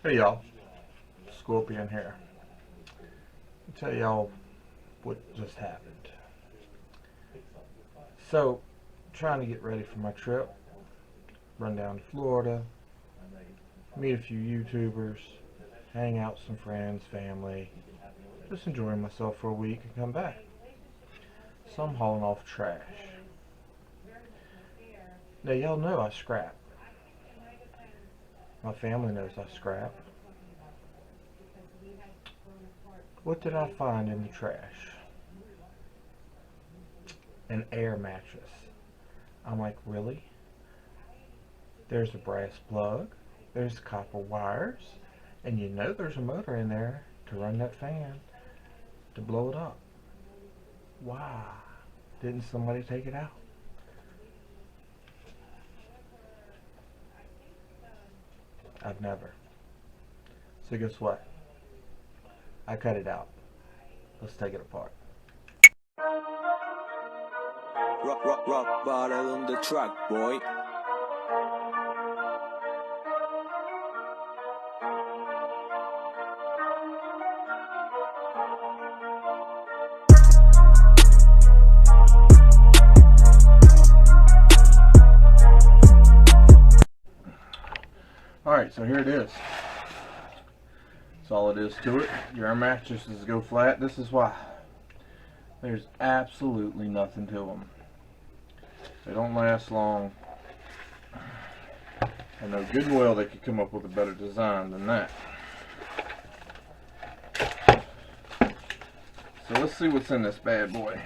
Hey y'all, Scorpion here. I'll tell y'all what just happened. So, trying to get ready for my trip, run down to Florida, meet a few YouTubers, hang out with some friends, family, just enjoying myself for a week and come back. So I'm hauling off trash. Now y'all know I scrap. My family knows I scrap. What did I find in the trash? An air mattress. I'm like, really? There's a brass plug, there's copper wires, and you know there's a motor in there to run that fan to blow it up. Why didn't somebody take it out? I've never. So guess what? I cut it out. Let's take it apart. Rock bottle on the track, boy. Alright, so here it is. That's all it is to it. Your air mattresses go flat. This is why. There's absolutely nothing to them. They don't last long. I know good and well they could come up with a better design than that. So let's see what's in this bad boy.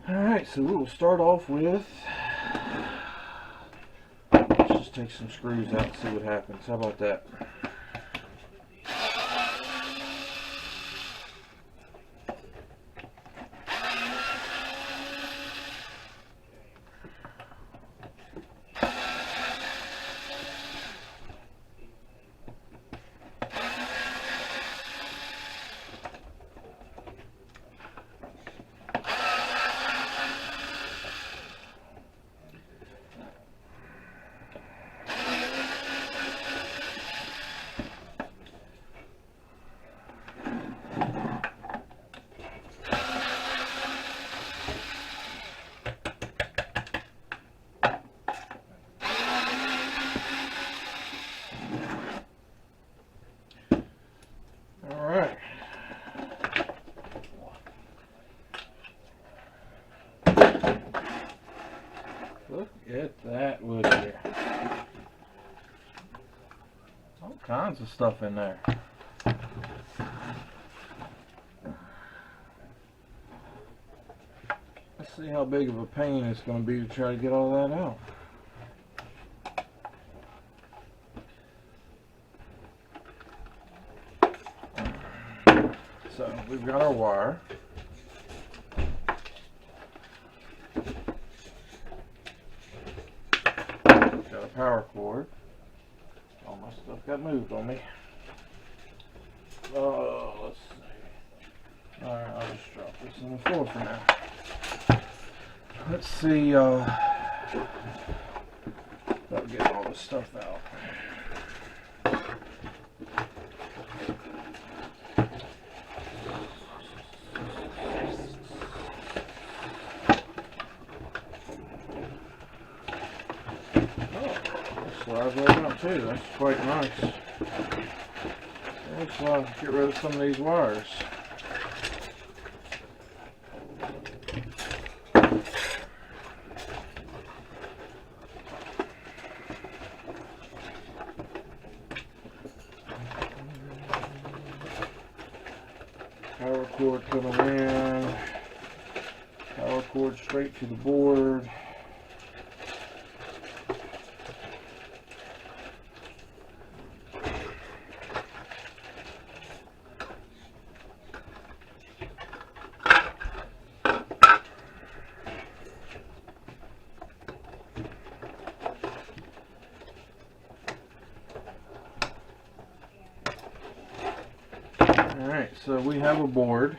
Alright, so we will start off with, let's just take some screws out and see what happens. How about that? Alright. Look at that wood here. All kinds of stuff in there. Let's see how big of a pain it's going to be to try to get all that out. So we've got our wire. Got a power cord. All my stuff got moved on me. Oh, let's see. Alright, I'll just drop this on the floor for now. Let's see about getting all this stuff out. Slides right out too, that's quite nice. Let's get rid of some of these wires. Power cord coming in. Power cord straight to the board. Alright, so we have a board.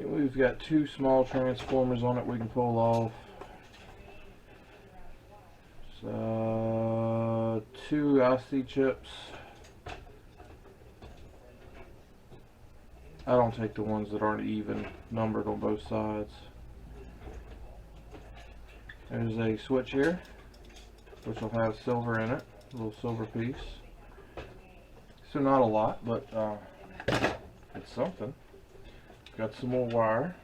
We've got two small transformers on it we can pull off. So, two IC chips. I don't take the ones that aren't even numbered on both sides. There's a switch here, which will have silver in it, a little silver piece. So not a lot, but it's something. Got some more wire.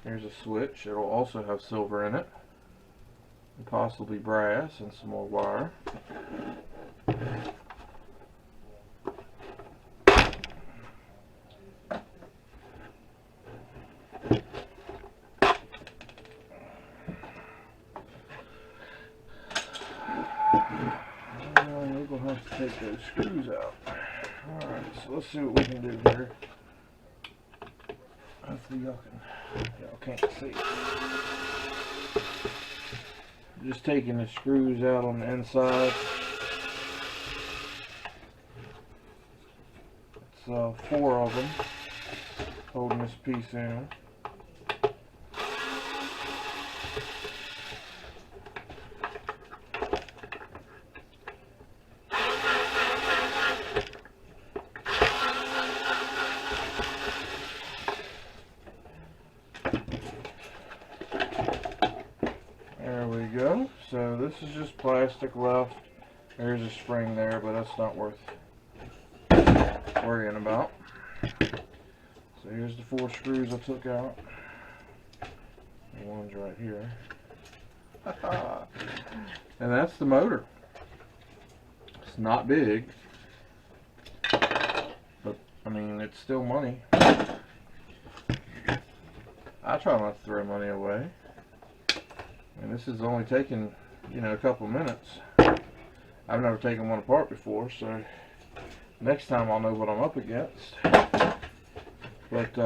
There's a switch. It'll also have silver in it, and possibly brass, and some more wire. We're going to have to take those screws out. Alright, so let's see what we can do here. Hopefully y'all can't see. Just taking the screws out on the inside. It's 4 of them holding this piece in. There we go. So this is just plastic left. There's a spring there, but that's not worth worrying about. So here's the 4 screws I took out. The one's right here. And that's the motor. It's not big, but I mean, it's still money. I try not to throw money away. And this is only taking, you know, a couple minutes. I've never taken one apart before, so next time I'll know what I'm up against. But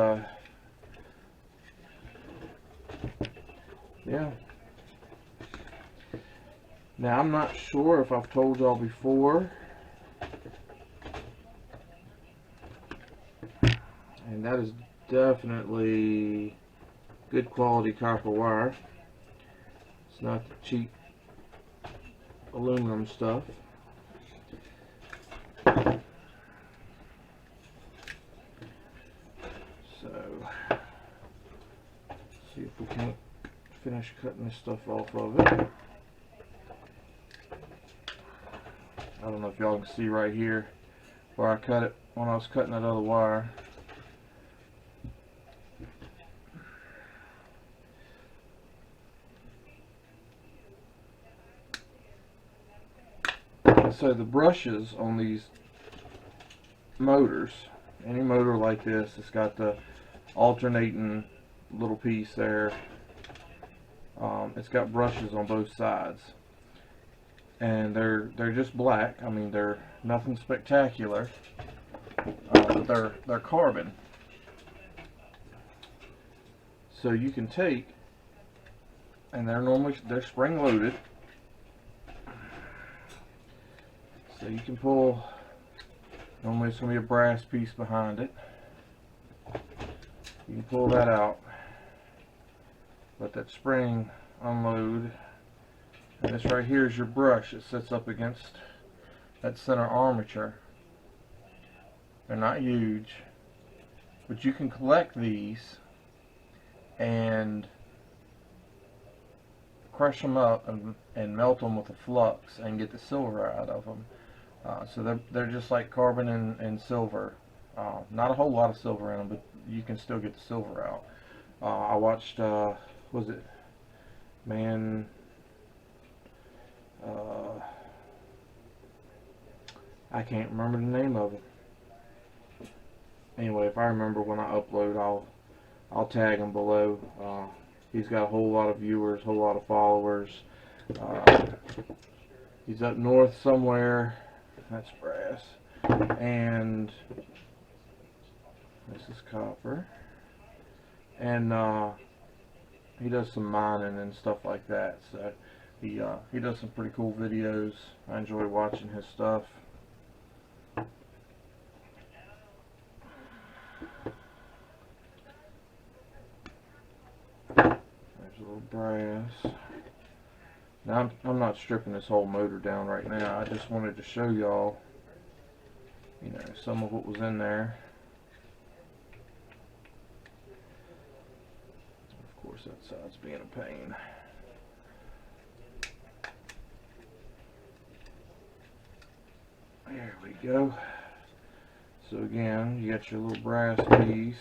yeah. Now I'm not sure if I've told y'all before, and that is definitely good quality copper wire. It's not the cheap aluminum stuff. So, see if we can finish cutting this stuff off of it. I don't know if y'all can see right here where I cut it when I was cutting that other wire. So the brushes on these motors, any motor like this, it's got the alternating little piece there. It's got brushes on both sides, and they're just black. I mean, they're nothing spectacular, but they're carbon. So you can take, and they're spring loaded. So you can pull, normally it's going to be a brass piece behind it. You can pull that out, let that spring unload, and this right here is your brush. It sits up against that center armature. They're not huge, but you can collect these and crush them up and melt them with a flux and get the silver out of them. So they're just like carbon and silver Not a whole lot of silver in them, but you can still get the silver out. I watched, was it Man, I can't remember the name of it. Anyway, if I remember when I upload, I'll tag him below. He's got a whole lot of viewers, a whole lot of followers. He's up north somewhere. That's brass. And this is copper. And he does some mining and stuff like that. So he does some pretty cool videos. I enjoy watching his stuff. There's a little brass. Now I'm not stripping this whole motor down right now. I just wanted to show y'all, you know, some of what was in there. Of course, that side's being a pain. There we go. So again, you got your little brass piece.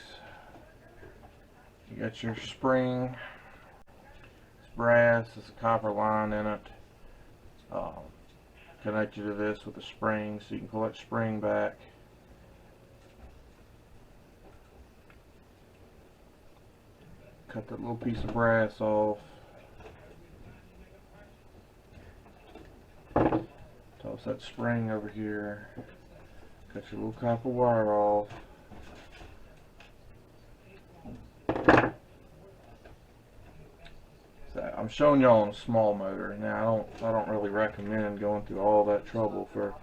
You got your spring. It's brass. There's a copper line in it. Connected to this with a spring, so you can pull that spring back. Cut that little piece of brass off. Toss that spring over here. Cut your little copper wire off. So I'm showing y'all on a small motor. Now I don't really recommend going through all that trouble for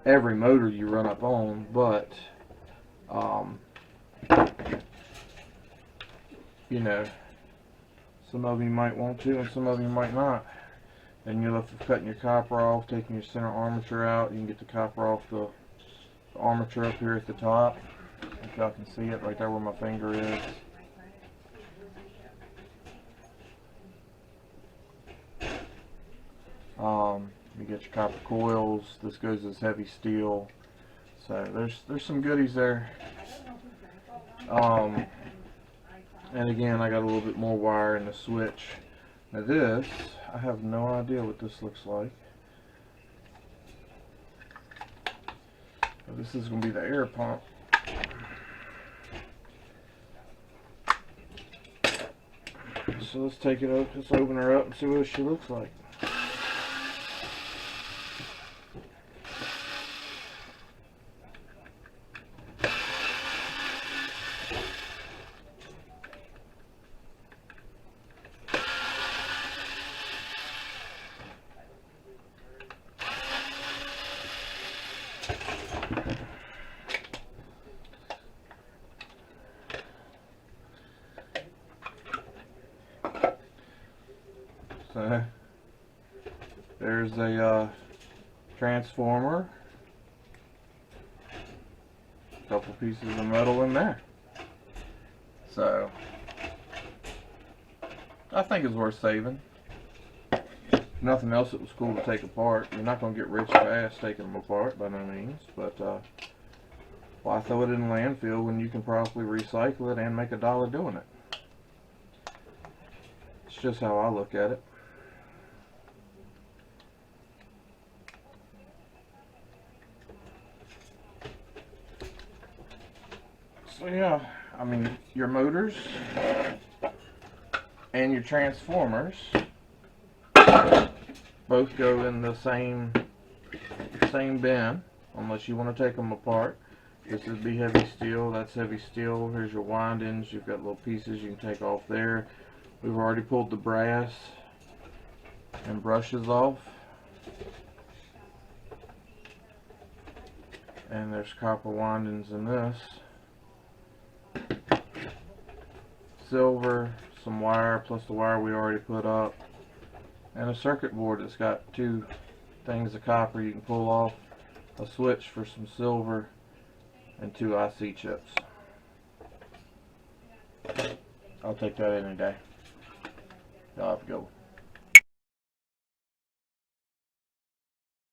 every motor you run up on, but you know, some of you might want to and some of you might not. And you're left with cutting your copper off, taking your center armature out. You can get the copper off the armature up here at the top. If y'all can see it right there where my finger is. You get your copper coils. This goes as heavy steel. So there's some goodies there. And again, I got a little bit more wire in the switch. Now this, I have no idea what this looks like. But this is going to be the air pump. So let's take it up, let's open her up and see what she looks like. So there's a transformer, a couple pieces of metal in there. So I think it's worth saving. If nothing else, it was cool to take apart. You're not going to get rich fast taking them apart by no means, but why throw it in the landfill when you can probably recycle it and make $1 doing it? It's just how I look at it. So yeah, I mean, your motors and your transformers both go in the same bin, unless you want to take them apart. This would be heavy steel, that's heavy steel. Here's your windings, you've got little pieces you can take off there. We've already pulled the brass and brushes off. And there's copper windings in this. Silver, some wire, plus the wire we already put up, and a circuit board that's got 2 things of copper you can pull off, a switch for some silver, and 2 IC chips. I'll take that any day. Y'all have a good one.